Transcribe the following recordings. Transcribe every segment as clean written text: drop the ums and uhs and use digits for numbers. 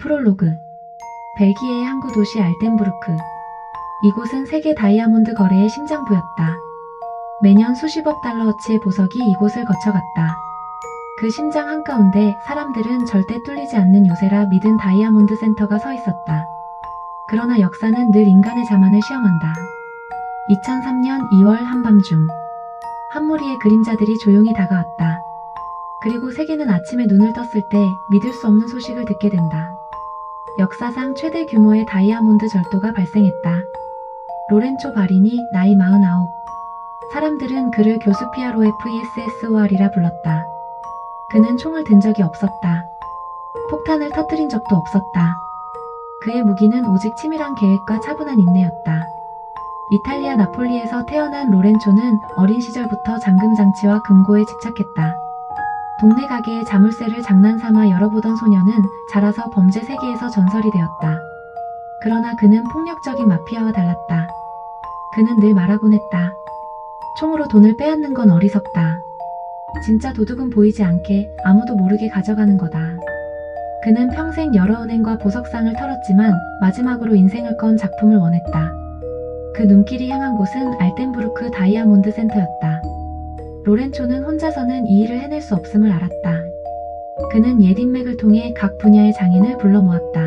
프롤로그. 벨기에의 항구 도시 알텐부르크. 이곳은 세계 다이아몬드 거래의 심장부였다. 매년 수십억 달러어치의 보석이 이곳을 거쳐갔다. 그 심장 한가운데 사람들은 절대 뚫리지 않는 요새라 믿은 다이아몬드 센터가 서 있었다. 그러나 역사는 늘 인간의 자만을 시험한다. 2003년 2월 한밤중, 한 무리의 그림자들이 조용히 다가왔다. 그리고 세계는 아침에 눈을 떴을 때 믿을 수 없는 소식을 듣게 된다. 역사상 최대 규모의 다이아몬드 절도가 발생했다. 로렌초 바리니, 나이 49. 사람들은 그를 교수 피아로의 VSSOR이라 불렀다. 그는 총을 든 적이 없었다. 폭탄을 터뜨린 적도 없었다. 그의 무기는 오직 치밀한 계획과 차분한 인내였다. 이탈리아 나폴리에서 태어난 로렌초는 어린 시절부터 잠금장치와 금고에 집착했다. 동네 가게의 자물쇠를 장난삼아 열어보던 소녀는 자라서 범죄 세계에서 전설이 되었다. 그러나 그는 폭력적인 마피아와 달랐다. 그는 늘 말하곤 했다. 총으로 돈을 빼앗는 건 어리석다. 진짜 도둑은 보이지 않게 아무도 모르게 가져가는 거다. 그는 평생 여러 은행과 보석상을 털었지만 마지막으로 인생을 건 작품을 원했다. 그 눈길이 향한 곳은 알텐부르크 다이아몬드 센터였다. 로렌초는 혼자서는 이 일을 해낼 수 없음을 알았다. 그는 옛 인맥을 통해 각 분야의 장인을 불러 모았다.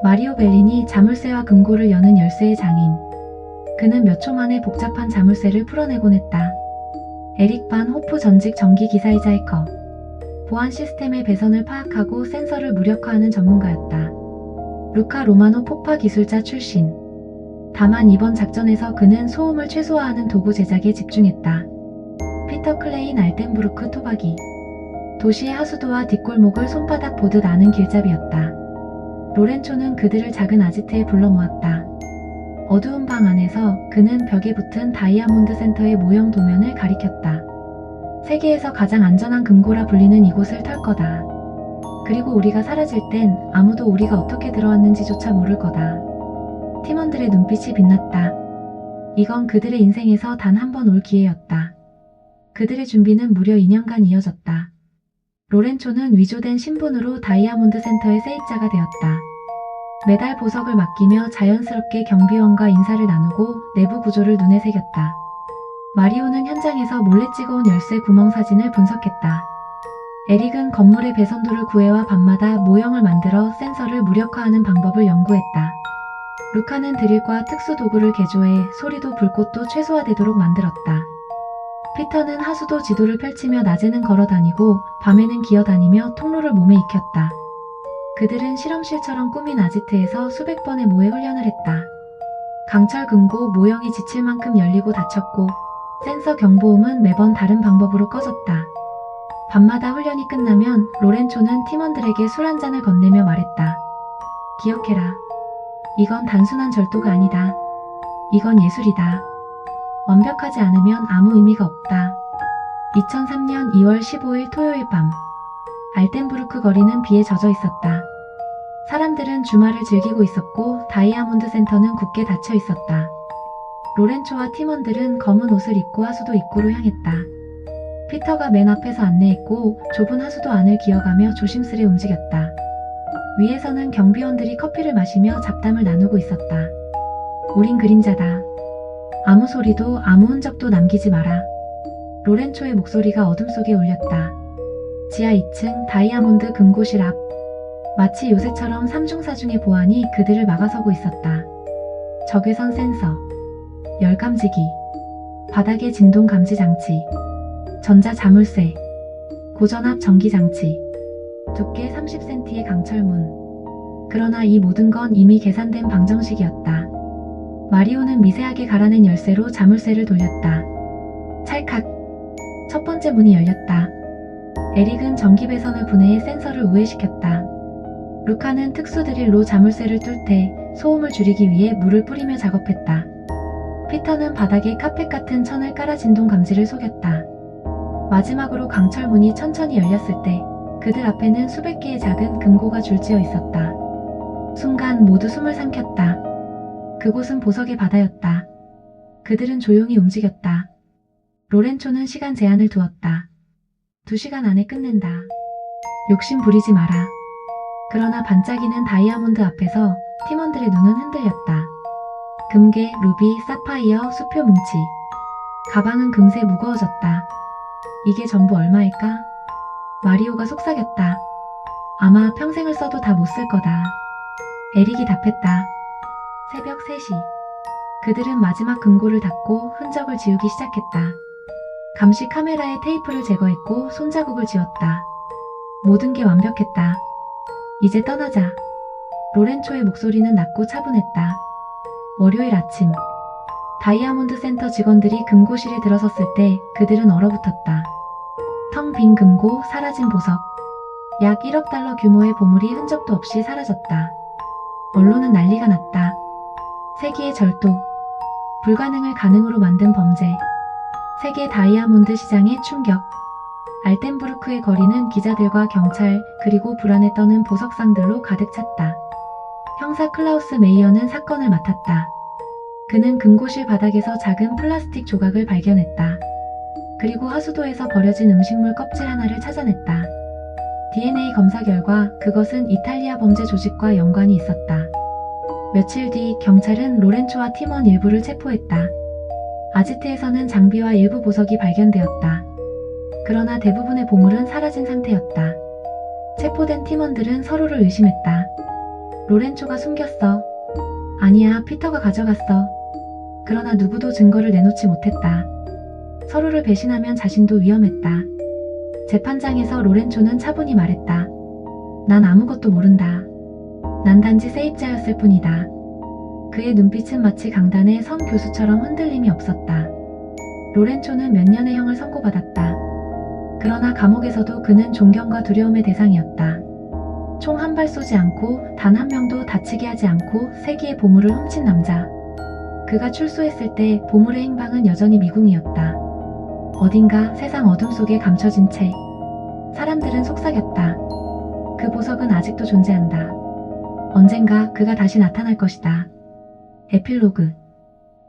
마리오 벨리니, 자물쇠와 금고를 여는 열쇠의 장인. 그는 몇 초 만에 복잡한 자물쇠를 풀어내곤 했다. 에릭 반 호프, 전직 전기기사이자 해커. 보안 시스템의 배선을 파악하고 센서를 무력화하는 전문가였다. 루카 로마노, 폭파 기술자 출신. 다만 이번 작전에서 그는 소음을 최소화하는 도구 제작에 집중했다. 피터 클레인, 알텐부르크 토박이. 도시의 하수도와 뒷골목을 손바닥 보듯 아는 길잡이였다. 로렌초는 그들을 작은 아지트에 불러 모았다. 어두운 방 안에서 그는 벽에 붙은 다이아몬드 센터의 모형 도면을 가리켰다. 세계에서 가장 안전한 금고라 불리는 이곳을 털 거다. 그리고 우리가 사라질 땐 아무도 우리가 어떻게 들어왔는지조차 모를 거다. 팀원들의 눈빛이 빛났다. 이건 그들의 인생에서 단 한 번 올 기회였다. 그들의 준비는 무려 2년간 이어졌다. 로렌초는 위조된 신분으로 다이아몬드 센터의 세입자가 되었다. 매달 보석을 맡기며 자연스럽게 경비원과 인사를 나누고 내부 구조를 눈에 새겼다. 마리오는 현장에서 몰래 찍어온 열쇠 구멍 사진을 분석했다. 에릭은 건물의 배선도를 구해와 밤마다 모형을 만들어 센서를 무력화하는 방법을 연구했다. 루카는 드릴과 특수 도구를 개조해 소리도 불꽃도 최소화되도록 만들었다. 피터는 하수도 지도를 펼치며 낮에는 걸어다니고 밤에는 기어다니며 통로를 몸에 익혔다. 그들은 실험실처럼 꾸민 아지트에서 수백 번의 모의 훈련을 했다. 강철 금고 모형이 지칠 만큼 열리고 닫혔고 센서 경보음은 매번 다른 방법으로 꺼졌다. 밤마다 훈련이 끝나면 로렌초는 팀원들에게 술 한 잔을 건네며 말했다. 기억해라. 이건 단순한 절도가 아니다. 이건 예술이다. 완벽하지 않으면 아무 의미가 없다. 2003년 2월 15일 토요일 밤, 알텐부르크 거리는 비에 젖어 있었다. 사람들은 주말을 즐기고 있었고 다이아몬드 센터는 굳게 닫혀 있었다. 로렌초와 팀원들은 검은 옷을 입고 하수도 입구로 향했다. 피터가 맨 앞에서 안내했고 좁은 하수도 안을 기어가며 조심스레 움직였다. 위에서는 경비원들이 커피를 마시며 잡담을 나누고 있었다. 우린 그림자다. 아무 소리도 아무 흔적도 남기지 마라. 로렌초의 목소리가 어둠 속에 울렸다. 지하 2층 다이아몬드 금고실 앞. 마치 요새처럼 삼중사중의 보안이 그들을 막아서고 있었다. 적외선 센서, 열 감지기, 바닥의 진동 감지 장치, 전자 자물쇠, 고전압 전기 장치, 두께 30cm의 강철문. 그러나 이 모든 건 이미 계산된 방정식이었다. 마리오는 미세하게 갈아낸 열쇠로 자물쇠를 돌렸다. 찰칵. 첫 번째 문이 열렸다. 에릭은 전기 배선을 분해해 센서를 우회시켰다. 루카는 특수 드릴로 자물쇠를 뚫 때 소음을 줄이기 위해 물을 뿌리며 작업했다. 피터는 바닥에 카펫 같은 천을 깔아 진동 감지를 속였다. 마지막으로 강철문이 천천히 열렸을 때 그들 앞에는 수백 개의 작은 금고가 줄지어 있었다. 순간 모두 숨을 삼켰다. 그곳은 보석의 바다였다. 그들은 조용히 움직였다. 로렌초는 시간 제한을 두었다. 2시간 안에 끝낸다. 욕심 부리지 마라. 그러나 반짝이는 다이아몬드 앞에서 팀원들의 눈은 흔들렸다. 금괴, 루비, 사파이어, 수표 뭉치. 가방은 금세 무거워졌다. 이게 전부 얼마일까? 마리오가 속삭였다. 아마 평생을 써도 다 못 쓸 거다. 에릭이 답했다. 새벽 3시. 그들은 마지막 금고를 닫고 흔적을 지우기 시작했다. 감시 카메라에 테이프를 제거했고 손자국을 지웠다. 모든 게 완벽했다. 이제 떠나자. 로렌초의 목소리는 낮고 차분했다. 월요일 아침. 다이아몬드 센터 직원들이 금고실에 들어섰을 때 그들은 얼어붙었다. 텅 빈 금고, 사라진 보석. 약 1억 달러 규모의 보물이 흔적도 없이 사라졌다. 언론은 난리가 났다. 세기의 절도. 불가능을 가능으로 만든 범죄. 세계 다이아몬드 시장의 충격. 알텐부르크의 거리는 기자들과 경찰, 그리고 불안에 떠는 보석상들로 가득 찼다. 형사 클라우스 메이어는 사건을 맡았다. 그는 금고실 바닥에서 작은 플라스틱 조각을 발견했다. 그리고 하수도에서 버려진 음식물 껍질 하나를 찾아냈다. DNA 검사 결과 그것은 이탈리아 범죄 조직과 연관이 있었다. 며칠 뒤 경찰은 로렌초와 팀원 일부를 체포했다. 아지트에서는 장비와 일부 보석이 발견되었다. 그러나 대부분의 보물은 사라진 상태였다. 체포된 팀원들은 서로를 의심했다. 로렌초가 숨겼어. 아니야, 피터가 가져갔어. 그러나 누구도 증거를 내놓지 못했다. 서로를 배신하면 자신도 위험했다. 재판장에서 로렌초는 차분히 말했다. 난 아무것도 모른다. 난 단지 세입자였을 뿐이다. 그의 눈빛은 마치 강단의 선 교수처럼 흔들림이 없었다. 로렌초는 몇 년의 형을 선고받았다. 그러나 감옥에서도 그는 존경과 두려움의 대상이었다. 총 한 발 쏘지 않고 단 한 명도 다치게 하지 않고 세기의 보물을 훔친 남자. 그가 출소했을 때 보물의 행방은 여전히 미궁이었다. 어딘가 세상 어둠 속에 감춰진 채 사람들은 속삭였다. 그 보석은 아직도 존재한다. 언젠가 그가 다시 나타날 것이다. 에필로그.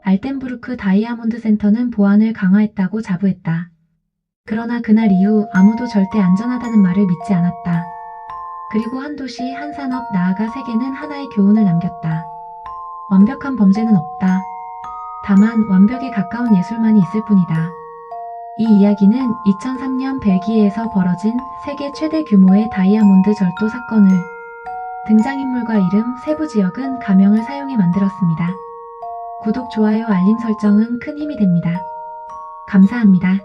알텐부르크 다이아몬드 센터는 보안을 강화했다고 자부했다. 그러나 그날 이후 아무도 절대 안전하다는 말을 믿지 않았다. 그리고 한 도시, 한 산업, 나아가 세계는 하나의 교훈을 남겼다. 완벽한 범죄는 없다. 다만 완벽에 가까운 예술만이 있을 뿐이다. 이 이야기는 2003년 벨기에에서 벌어진 세계 최대 규모의 다이아몬드 절도 사건을 등장인물과 이름, 세부 지역은 가명을 사용해 만들었습니다. 구독, 좋아요, 알림 설정은 큰 힘이 됩니다. 감사합니다.